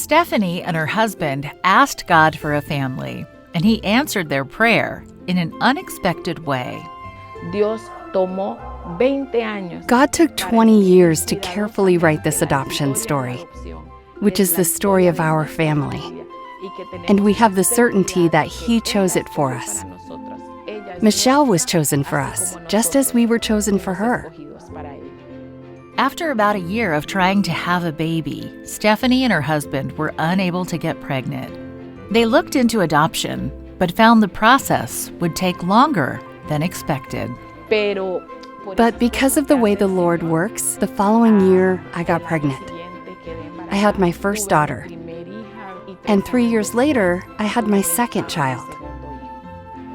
Stephanie and her husband asked God for a family, and He answered their prayer in an unexpected way. God took 20 years to carefully write this adoption story, which is the story of our family. And we have the certainty that He chose it for us. Michelle was chosen for us, just as we were chosen for her. After about a year of trying to have a baby, Stephanie and her husband were unable to get pregnant. They looked into adoption, but found the process would take longer than expected. But because of the way the Lord works, the following year, I got pregnant. I had my first daughter. And 3 years later, I had my second child.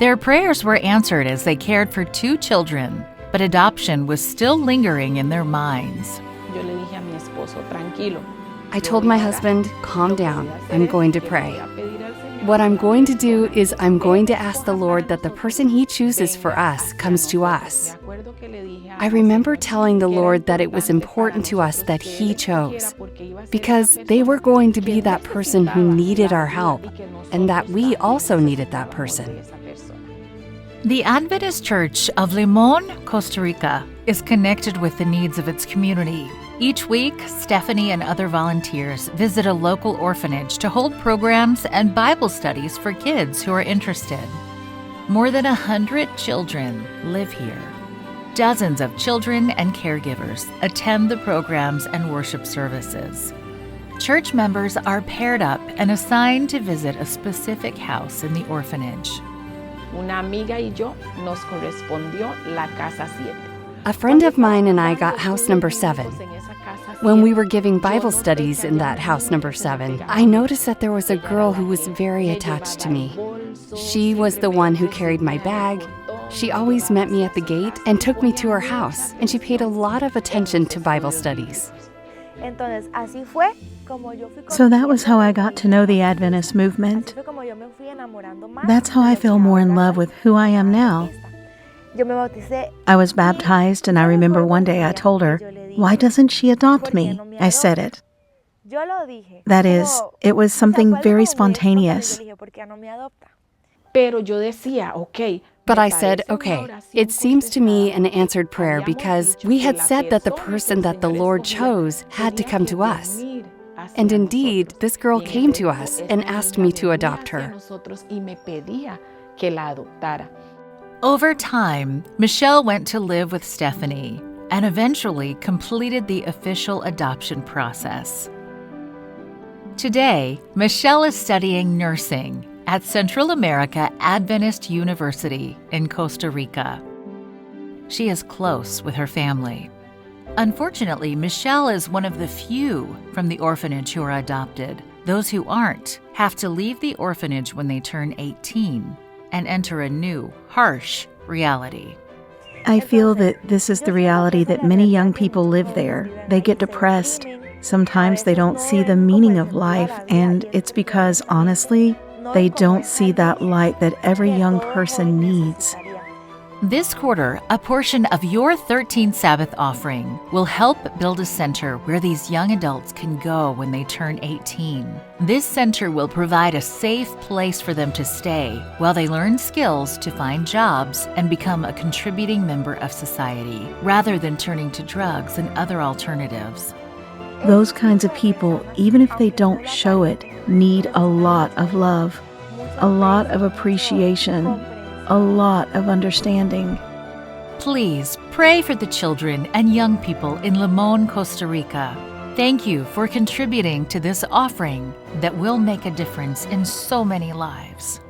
Their prayers were answered as they cared for 2 children, but adoption was still lingering in their minds. I told my husband, calm down, I'm going to pray. What I'm going to do is I'm going to ask the Lord that the person He chooses for us comes to us. I remember telling the Lord that it was important to us that He chose, because they were going to be that person who needed our help, and that we also needed that person. The Adventist Church of Limon, Costa Rica, is connected with the needs of its community. Each week, Stephanie and other volunteers visit a local orphanage to hold programs and Bible studies for kids who are interested. More than 100 children live here. Dozens of children and caregivers attend the programs and worship services. Church members are paired up and assigned to visit a specific house in the orphanage. A friend of mine and I got house number 7. When we were giving Bible studies in that house number 7, I noticed that there was a girl who was very attached to me. She was the one who carried my bag. She always met me at the gate and took me to her house, and she paid a lot of attention to Bible studies. So that was how I got to know the Adventist movement. That's how I fell more in love with who I am now. I was baptized, and I remember one day I told her, "Why doesn't she adopt me?" I said it. That is, it was something very spontaneous. But I said, okay, it seems to me an answered prayer because we had said that the person that the Lord chose had to come to us. And indeed, this girl came to us and asked me to adopt her. Over time, Michelle went to live with Stephanie and eventually completed the official adoption process. Today, Michelle is studying nursing at Central America Adventist University in Costa Rica. She is close with her family. Unfortunately, Michelle is one of the few from the orphanage who are adopted. Those who aren't have to leave the orphanage when they turn 18 and enter a new, harsh reality. I feel that this is the reality that many young people live there. They get depressed. Sometimes they don't see the meaning of life, and it's because, honestly, they don't see that light that every young person needs. This quarter, a portion of your 13th Sabbath offering will help build a center where these young adults can go when they turn 18. This center will provide a safe place for them to stay while they learn skills to find jobs and become a contributing member of society, rather than turning to drugs and other alternatives. Those kinds of people, even if they don't show it, need a lot of love, a lot of appreciation, a lot of understanding. Please pray for the children and young people in Limon, Costa Rica. Thank you for contributing to this offering that will make a difference in so many lives.